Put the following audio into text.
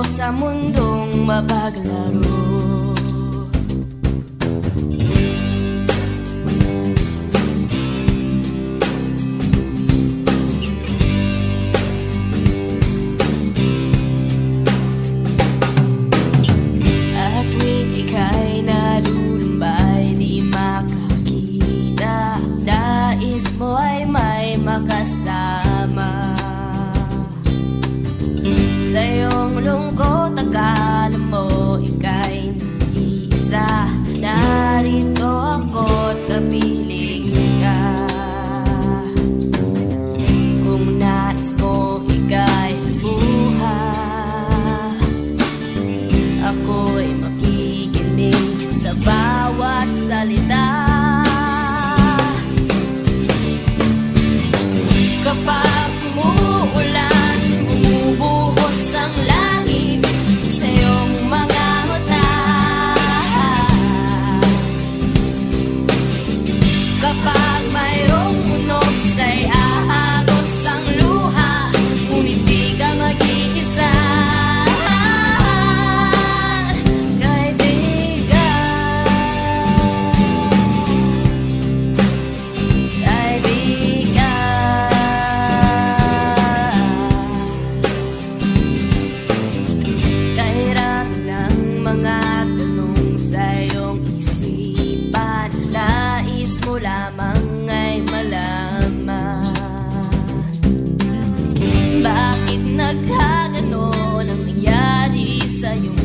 sa mundong mapaglaro. At tuwing ika'y nalulumbay, di makakita, nais mo ay may makasama. Sa iyong lungkot, akala mo ika'y nag-iisa, narito ako't kapiling ka. Kung nais mo ika'y buhay, ako'y makikinig sa bawat salita. Kapag umuulan, bumubuhos ang langit sa iyong mga mata. Kapag mayroong unos ay ahagos ang luha, ngunit di ka mag-iisa. Lamang ay malaman, bakit nagkaganon ang nangyari sa'yo?